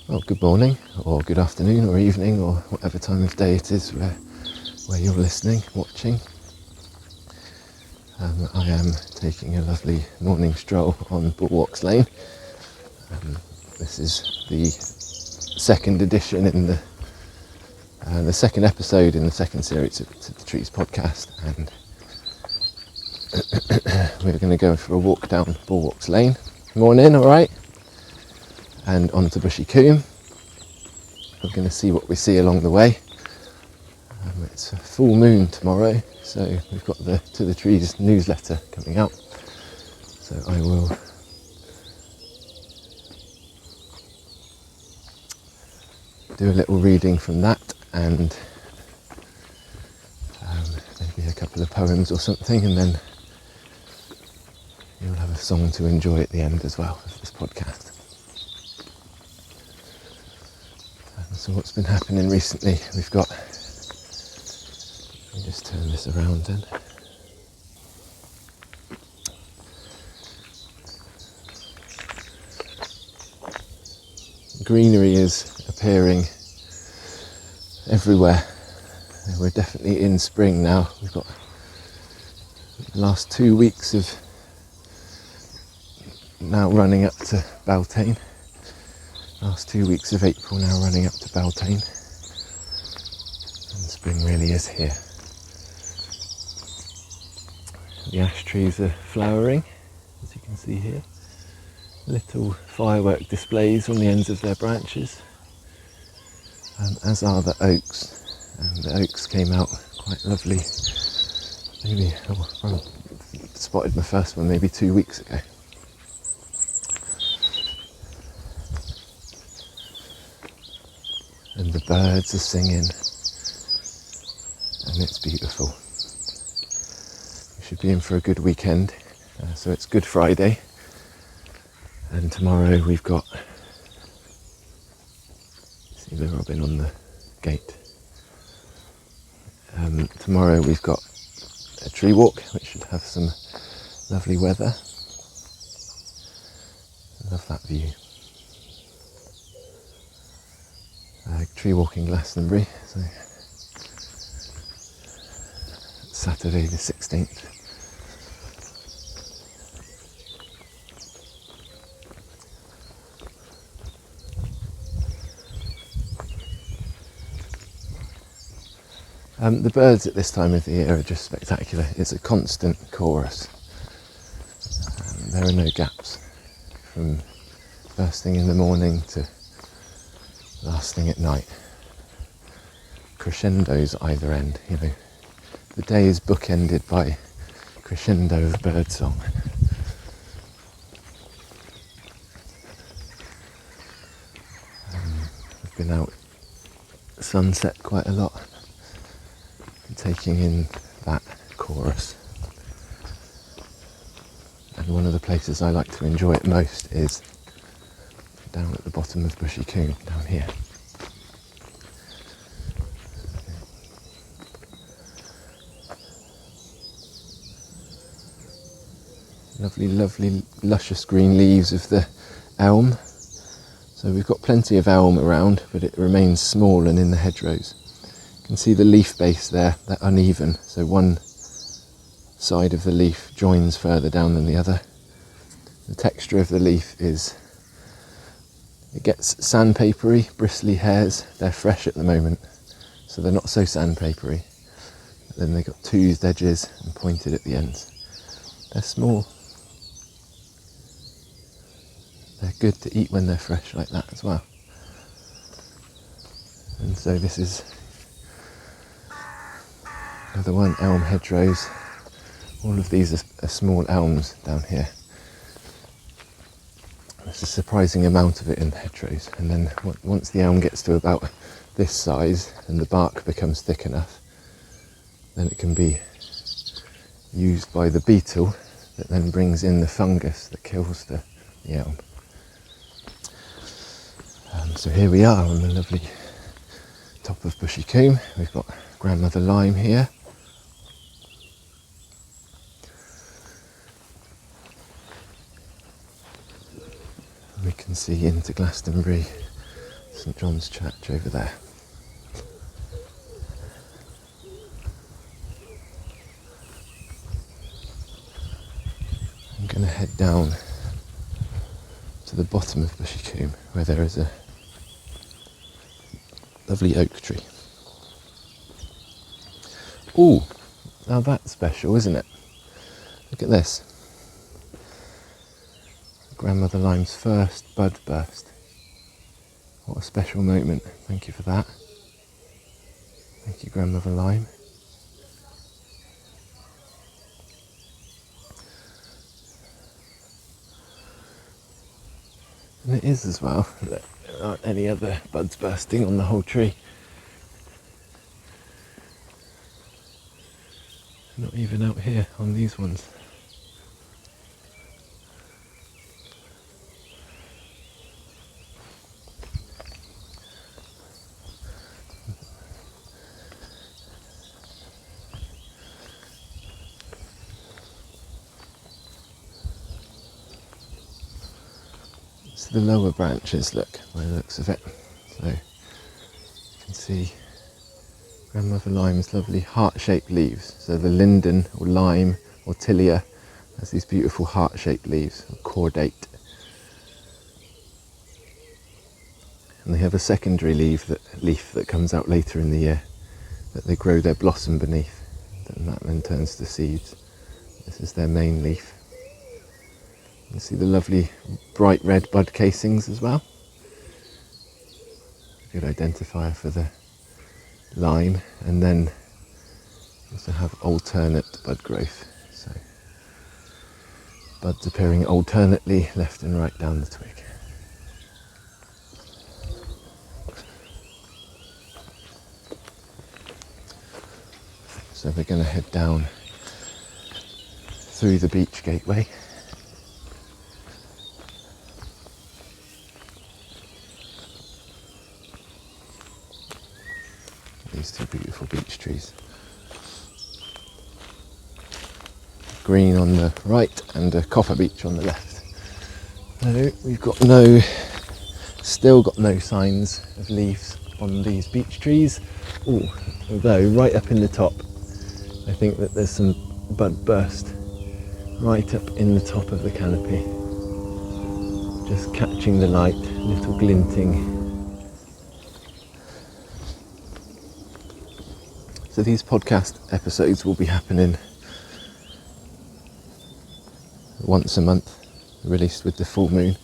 Well, good morning, or good afternoon, or evening, or whatever time of day it is where you're listening, watching. I am taking a lovely morning stroll on Bulwarks Lane. This is the second edition in the second episode in the second series of the Trees podcast, and we're going to go for a walk down Bulwarks Lane. Morning, all right, and on to Bushy Coombe. We're going to see what we see along the way. It's a full moon tomorrow, so we've got the To the Trees newsletter coming out. So I will do a little reading from that, and maybe a couple of poems or something, and then you'll have a song to enjoy at the end as well of this podcast. So what's been happening recently? We've got, let me just turn this around then. Greenery is appearing everywhere. We're definitely in spring now. We've got the last 2 weeks of now running up to Beltane. Last 2 weeks of April now running up to Beltane. And spring really is here. The ash trees are flowering, as you can see here. Little firework displays on the ends of their branches, as are the oaks. And the oaks came out quite lovely. Maybe I spotted my first one maybe 2 weeks ago. And the birds are singing, and it's beautiful. We should be in for a good weekend. So it's Good Friday, and tomorrow we've got, see the robin on the gate. Tomorrow we've got a tree walk, which should have some lovely weather. I love that view. Tree walking Glastonbury, so Saturday the 16th. The birds at this time of the year are just spectacular. It's a constant chorus. There are no gaps from first thing in the morning to last thing at night. Crescendos either end, you know. The day is bookended by crescendo of birdsong. I've been out at sunset quite a lot, taking in that chorus. And one of the places I like to enjoy it most is down at the bottom of Bushy Coombe, down here. Lovely, luscious green leaves of the elm. So we've got plenty of elm around, but it remains small and in the hedgerows. You can see the leaf base there, they're uneven, so one side of the leaf joins further down than the other. The texture of the leaf is, it gets sandpapery, bristly hairs. They're fresh at the moment, so they're not so sandpapery. But then they've got toothed edges and pointed at the ends. They're small. They're good to eat when they're fresh like that as well. And so this is another one, elm hedgerows. All of these are small elms down here. There's a surprising amount of it in the hedgerows, and then once the elm gets to about this size and the bark becomes thick enough, then it can be used by the beetle that then brings in the fungus that kills the elm. So here we are on the lovely top of Bushy Coombe. We've got Grandmother Lime here. We can see into Glastonbury St John's Church over there. I'm going to head down to the bottom of Bushy Coombe where there is a lovely oak tree. Ooh, now that's special, isn't it? Look at this. Grandmother Lime's first bud burst. What a special moment. Thank you for that. Thank you, Grandmother Lime. And it is as well that there aren't any other buds bursting on the whole tree. Not even out here on these ones. So the lower branches, look, by the looks of it. So you can see Grandmother Lime's lovely heart-shaped leaves. So the linden or lime or tilia has these beautiful heart-shaped leaves, or cordate. And they have a secondary leaf that comes out later in the year, that they grow their blossom beneath, and that then turns to seeds. This is their main leaf. You can see the lovely bright red bud casings as well. Good identifier for the lime, and then also have alternate bud growth. So buds appearing alternately left and right down the twig. So we're going to head down through the beach gateway. These two beautiful beech trees. Green on the right and a copper beech on the left. So we've got still got no signs of leaves on these beech trees. Ooh, although right up in the top, I think that there's some bud burst right up in the top of the canopy. Just catching the light, little glinting. So these podcast episodes will be happening once a month, released with the full moon.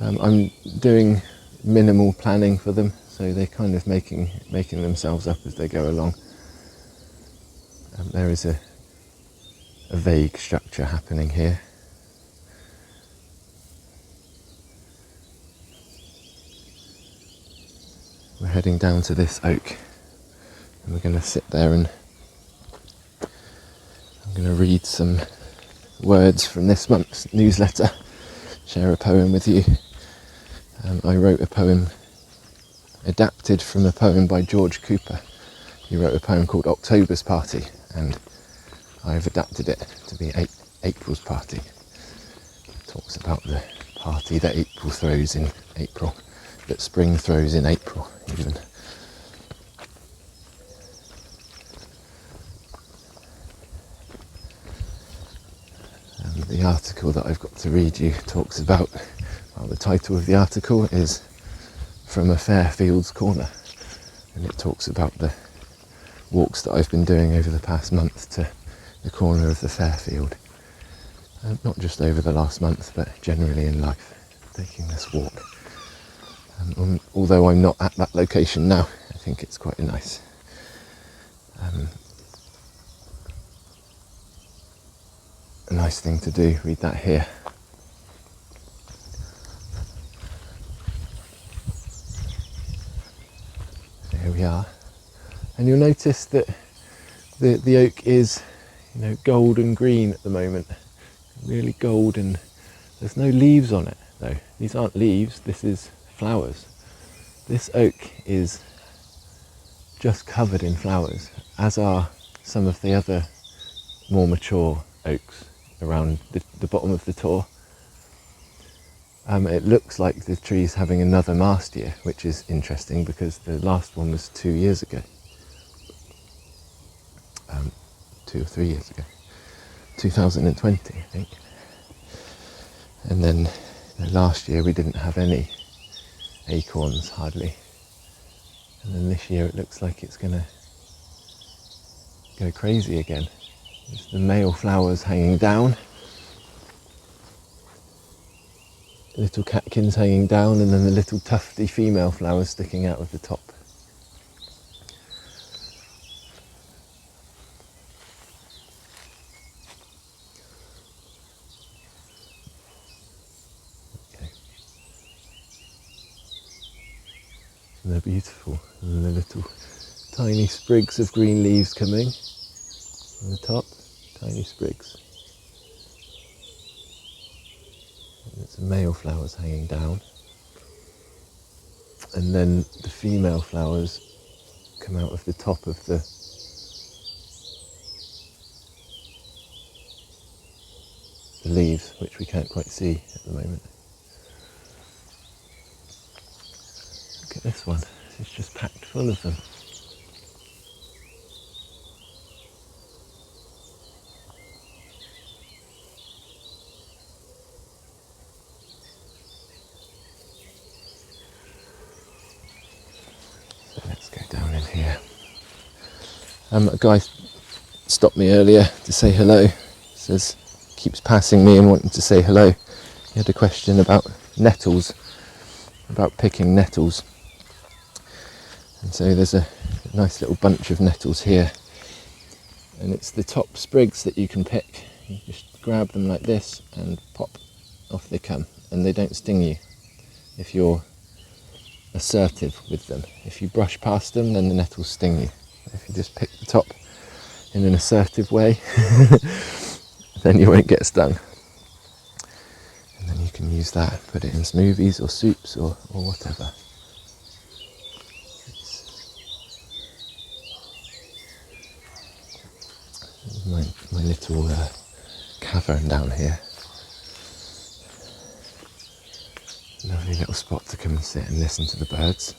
I'm doing minimal planning for them, so they're kind of making themselves up as they go along. There is a vague structure happening here. We're heading down to this oak, and we're going to sit there and I'm going to read some words from this month's newsletter, share a poem with you. I wrote a poem adapted from a poem by George Cooper. He wrote a poem called October's Party, and I've adapted it to be April's Party. It talks about the party that April throws in April, that spring throws in April even. The article that I've got to read you talks about, well, the title of the article is From a Fairfields Corner, and it talks about the walks that I've been doing over the past month to the corner of the Fairfield. Not just over the last month, but generally in life, taking this walk. Although I'm not at that location now, I think it's quite nice. A nice thing to do, read that here. Here we are. And you'll notice that the oak is, gold and green at the moment. Really golden. There's no leaves on it though. These aren't leaves, this is flowers. This oak is just covered in flowers, as are some of the other more mature oaks around the bottom of the tor. It looks like the tree's having another mast year, which is interesting because the last one was 2 years ago. 2 or 3 years ago. 2020, I think. And then last year we didn't have any acorns, hardly. And then this year it looks like it's going to go crazy again. There's the male flowers hanging down. Little catkins hanging down, and then the little tufty female flowers sticking out of the top. Okay. And they're beautiful. And the little tiny sprigs of green leaves coming on the top, tiny sprigs. There's the male flowers hanging down, and then the female flowers come out of the top of the leaves, which we can't quite see at the moment. Look at this one, it's just packed full of them. Let's go down in here. A guy stopped me earlier to say hello. Says, keeps passing me and wanting to say hello. He had a question about nettles, about picking nettles. And so there's a nice little bunch of nettles here. And it's the top sprigs that you can pick. You just grab them like this and pop, off they come. And they don't sting you if you're assertive with them. If you brush past them, then the nettles sting you. If you just pick the top in an assertive way, then you won't get stung. And then you can use that, put it in smoothies or soups or whatever. My little cavern down here. Lovely little spot to come and sit and listen to the birds.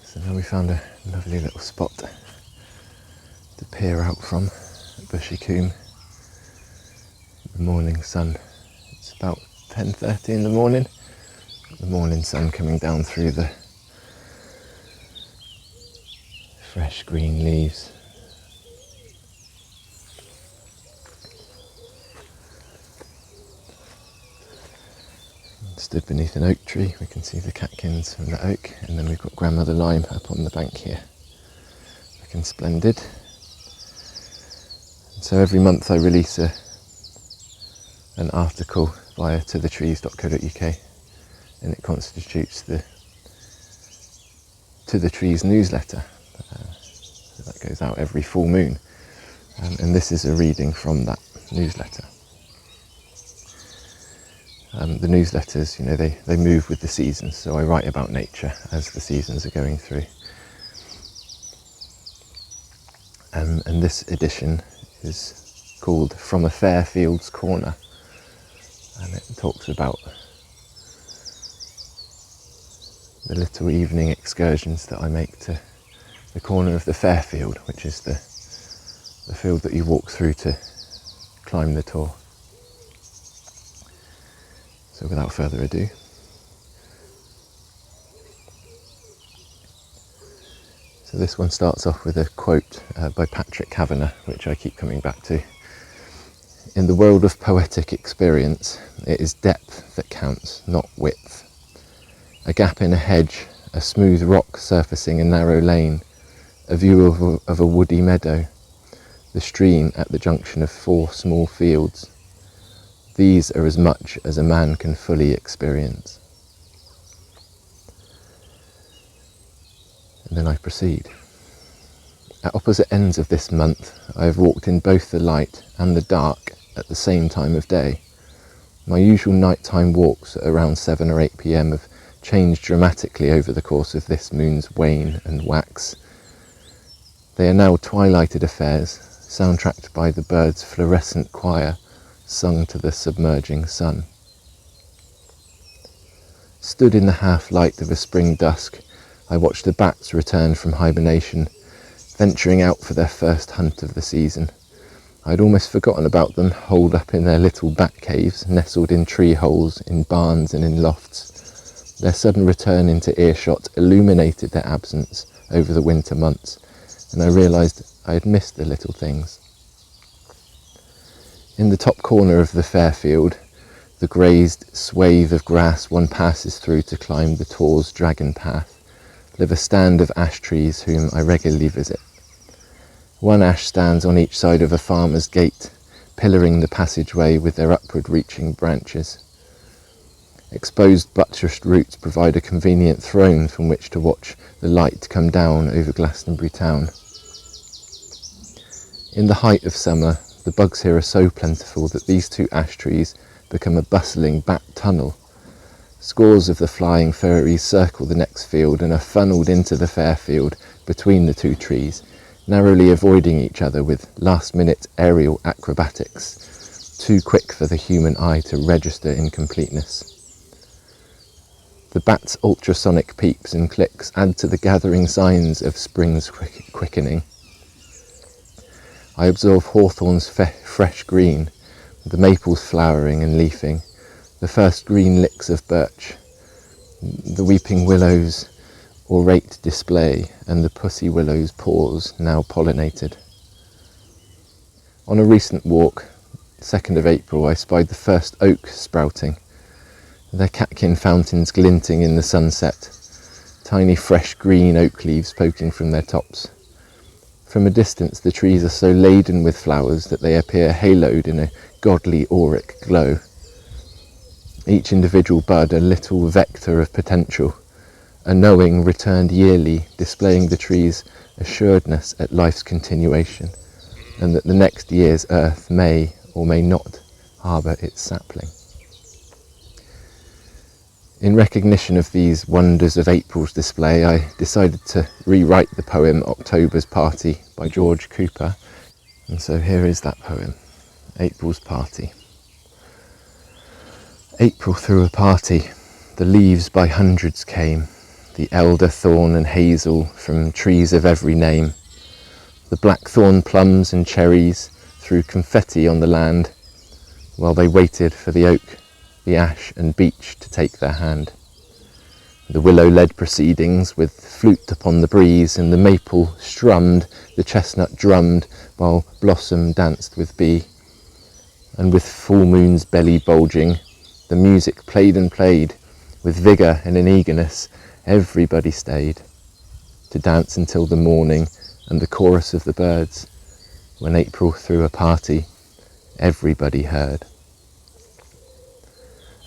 So now we found a lovely little spot to peer out from at Bushy Coombe. The morning sun. It's about 10:30 in the morning. The morning sun coming down through the fresh green leaves. Stood beneath an oak tree, we can see the catkins from the oak, and then we've got grandmother lime up on the bank here. Looking splendid. And so every month I release an article via tothetrees.co.uk, and it constitutes the To the Trees newsletter. So that goes out every full moon, and this is a reading from that newsletter. The newsletters, they move with the seasons, so I write about nature as the seasons are going through. And this edition is called From a Fair Field's Corner, and it talks about the little evening excursions that I make to the corner of the Fairfield, which is the field that you walk through to climb the tor. So without further ado, so this one starts off with a quote by Patrick Kavanagh, which I keep coming back to. In the world of poetic experience, it is depth that counts, not width. A gap in a hedge, a smooth rock surfacing a narrow lane, a view of a woody meadow, the stream at the junction of 4 small fields. These are as much as a man can fully experience. And then I proceed. At opposite ends of this month, I have walked in both the light and the dark at the same time of day. My usual nighttime walks at around 7 or 8 p.m. have changed dramatically over the course of this moon's wane and wax. They are now twilighted affairs, soundtracked by the birds' fluorescent choir sung to the submerging sun. Stood in the half-light of a spring dusk, I watched the bats return from hibernation, venturing out for their first hunt of the season. I'd almost forgotten about them, holed up in their little bat caves, nestled in tree holes, in barns and in lofts. Their sudden return into earshot illuminated their absence over the winter months, and I realised I had missed the little things. In the top corner of the Fairfield, the grazed swathe of grass one passes through to climb the Tor's dragon path, live a stand of ash trees whom I regularly visit. One ash stands on each side of a farmer's gate, pillaring the passageway with their upward-reaching branches. Exposed buttressed roots provide a convenient throne from which to watch the light come down over Glastonbury town. In the height of summer, the bugs here are so plentiful that these two ash trees become a bustling bat tunnel. Scores of the flying furries circle the next field and are funnelled into the Fairfield between the two trees, narrowly avoiding each other with last-minute aerial acrobatics, too quick for the human eye to register in completeness. The bat's ultrasonic peeps and clicks add to the gathering signs of spring's quickening. I observe hawthorn's fresh green, the maples flowering and leafing, the first green licks of birch, the weeping willow's orate display, and the pussy willow's paws now pollinated. On a recent walk, 2nd of April, I spied the first oak sprouting, their catkin fountains glinting in the sunset, tiny fresh green oak leaves poking from their tops. From a distance, the trees are so laden with flowers that they appear haloed in a godly auric glow. Each individual bud a little vector of potential, a knowing returned yearly, displaying the tree's assuredness at life's continuation, and that the next year's earth may or may not harbour its sapling. In recognition of these wonders of April's display, I decided to rewrite the poem October's Party by George Cooper. And so here is that poem, April's Party. April threw a party, the leaves by hundreds came, the elder thorn and hazel from trees of every name. The blackthorn plums and cherries threw confetti on the land, while they waited for the oak, the ash and beech to take their hand. The willow led proceedings with flute upon the breeze, and the maple strummed, the chestnut drummed, while blossom danced with bee. And with full moon's belly bulging, the music played and played, with vigour and an eagerness, everybody stayed, to dance until the morning and the chorus of the birds. When April threw a party, everybody heard.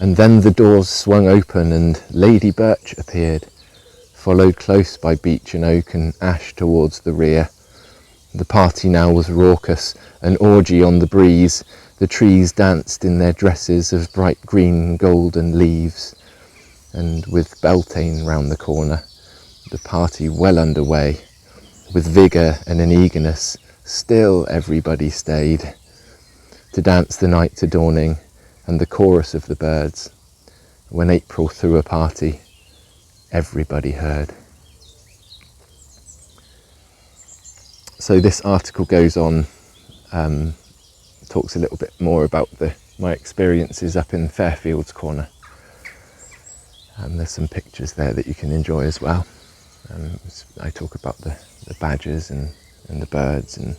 And then the doors swung open and Lady Birch appeared, followed close by beech and oak and ash towards the rear. The party now was raucous, an orgy on the breeze. The trees danced in their dresses of bright green golden leaves. And with Beltane round the corner, the party well underway. With vigour and an eagerness, still everybody stayed, to dance the night to dawning, and the chorus of the birds. When April threw a party, everybody heard. So this article goes on, talks a little bit more about my experiences up in Fairfield's corner. There's some pictures there that you can enjoy as well. I talk about the badgers and the birds, and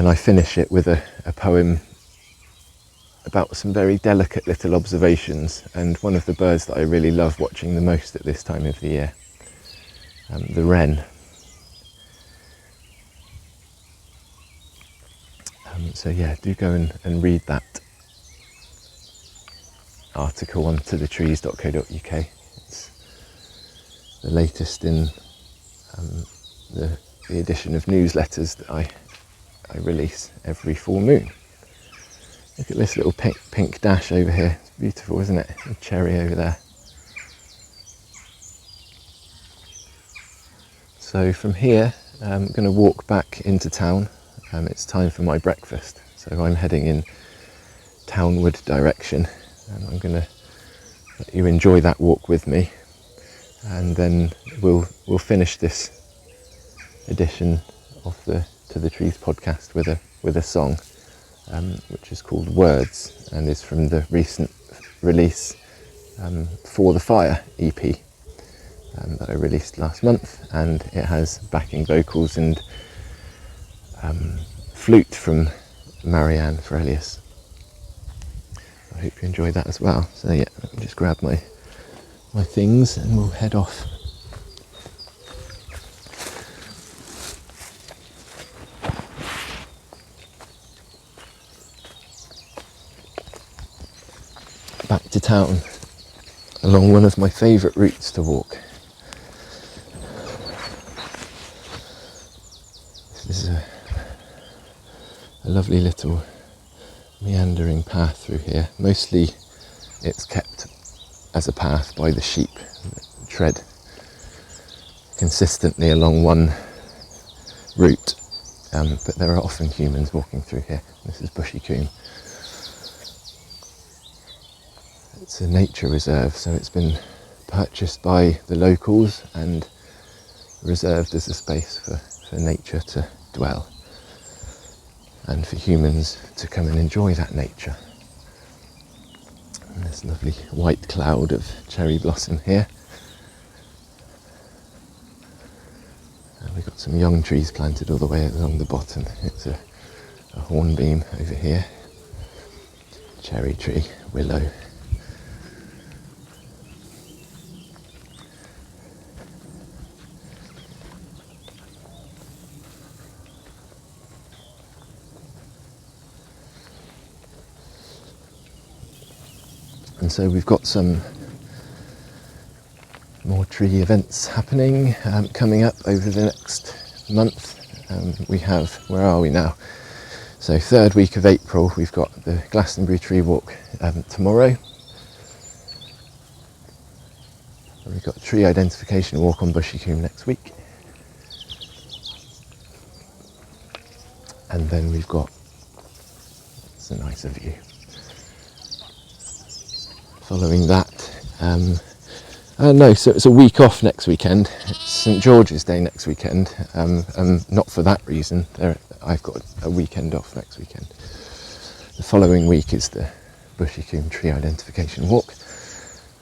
I finish it with a poem about some very delicate little observations, and one of the birds that I really love watching the most at this time of the year, the wren. So yeah, do go and read that article on tothetrees.co.uk. It's the latest in the edition of newsletters that I release every full moon. Look at this little pink dash over here. It's beautiful, isn't it? A cherry over there. So from here, I'm going to walk back into town. It's time for my breakfast, so I'm heading in townward direction, and I'm going to let you enjoy that walk with me, and then we'll finish this edition of the To the Trees podcast with a song, which is called Words, and is from the recent release For the Fire EP that I released last month, and it has backing vocals and flute from Marianne Forelius. I hope you enjoy that as well. So yeah, let me just grab my things and we'll head off. Back to town along one of my favourite routes to walk. This is a lovely little meandering path through here. Mostly it's kept as a path by the sheep that tread consistently along one route, but there are often humans walking through here. This is Bushy Coombe. It's a nature reserve, so it's been purchased by the locals and reserved as a space for nature to dwell and for humans to come and enjoy that nature. And this lovely white cloud of cherry blossom here. And we've got some young trees planted all the way along the bottom. It's a hornbeam over here, cherry tree, willow. And so we've got some more tree events happening, coming up over the next month. We have, where are we now? So 3rd week of April, we've got the Glastonbury tree walk tomorrow. And we've got a tree identification walk on Bushy Coombe next week. And then we've got, it's a nicer view. Following that, so it's a week off next weekend. It's St George's Day next weekend, not for that reason. I've got a weekend off next weekend. The following week is the Bushy Coombe Tree Identification Walk,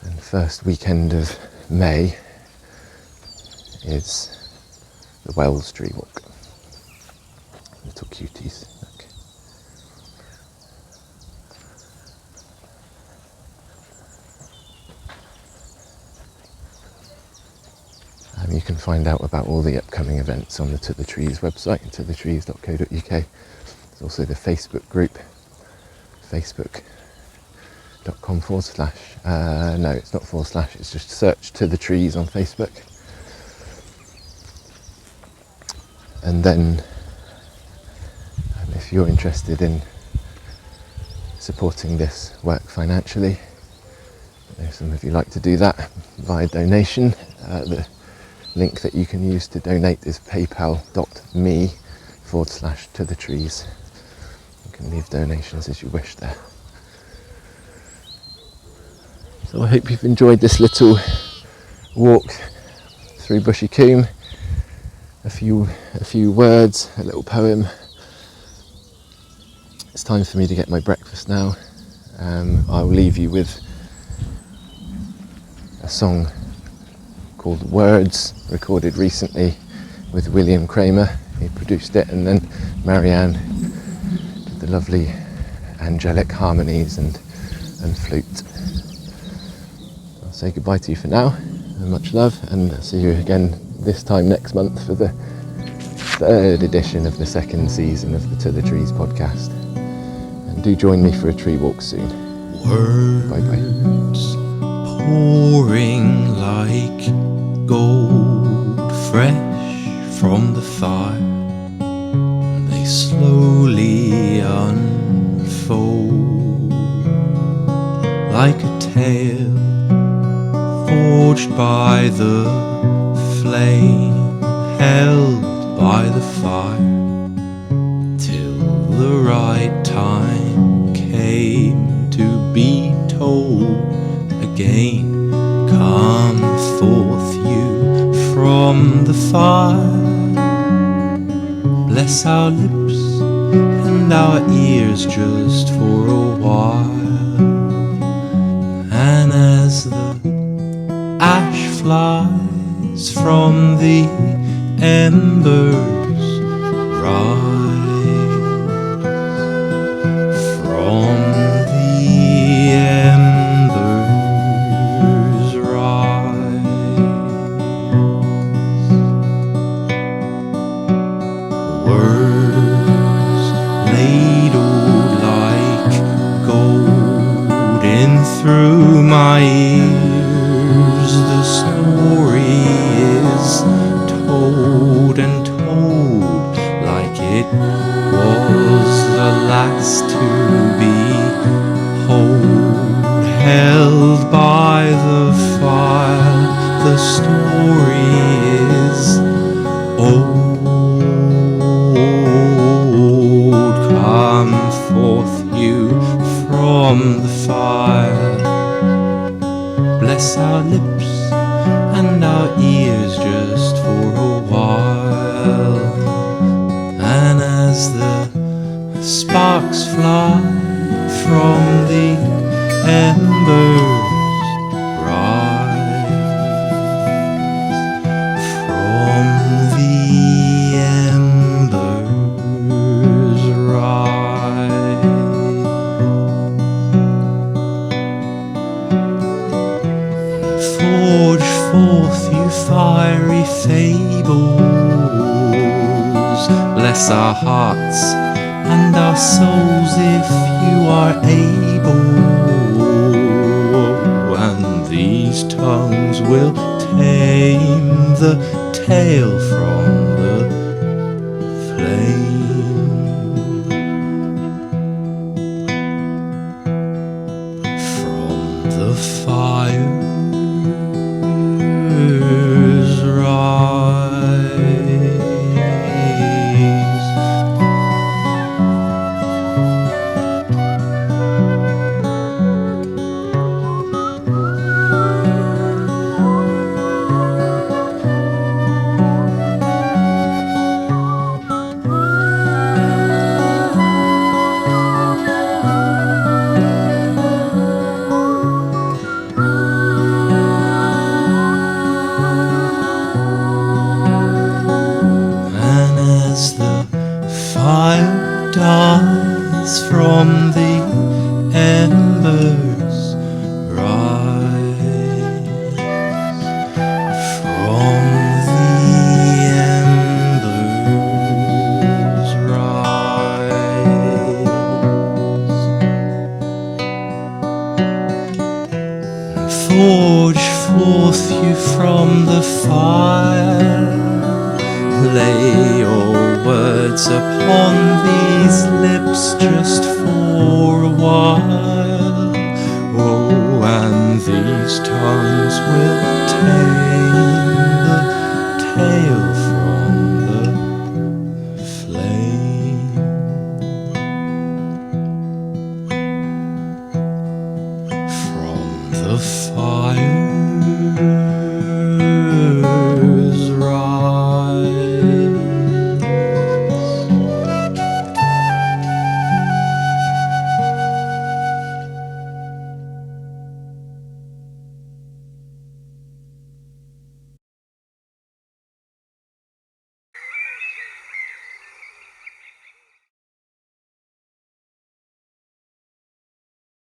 and the first weekend of May is the Wells Tree Walk. Little cuties. You can find out about all the upcoming events on the To the Trees website, tothetrees.co.uk. There's also the Facebook group, facebook.com/, no, it's not /, it's just search To the Trees on Facebook. And then if you're interested in supporting this work financially, I know some of you like to do that via donation. The link that you can use to donate is paypal.me/To the Trees. You can leave donations as you wish there. So I hope you've enjoyed this little walk through Bushy Coombe. A few words, a little poem. It's time for me to get my breakfast now. I'll leave you with a song called Words, recorded recently with William Kramer. He produced it, and then Marianne did the lovely angelic harmonies and flute. I'll say goodbye to you for now, and much love, and I'll see you again this time next month for the 3rd edition of the 2nd season of the To the Trees podcast. And do join me for a tree walk soon. Words pouring like gold fresh from the fire, they slowly unfold like a tale forged by the flame, held by the fire till the right time came to be told again. Come forth you from the fire, bless our lips and our ears just for a while. And as the ash flies from the embers, rise from the embers, rise. Words ladled like gold in through my ears. The story is told and told like it was the last to be whole, held by the fire. The story is old. Come forth you from the fire, bless our lips and our ears just for a while. And as the sparks fly from the embers, rise from the embers, rise. Forge forth you fiery fables, bless our hearts and our souls if you are able. And these tongues will tame the tale from the flame, from the fire. Fire dies from the embers, rise from the embers, rise. Forge forth you from the fire, lay your words upon these lips just for a while. Oh, and these tongues will take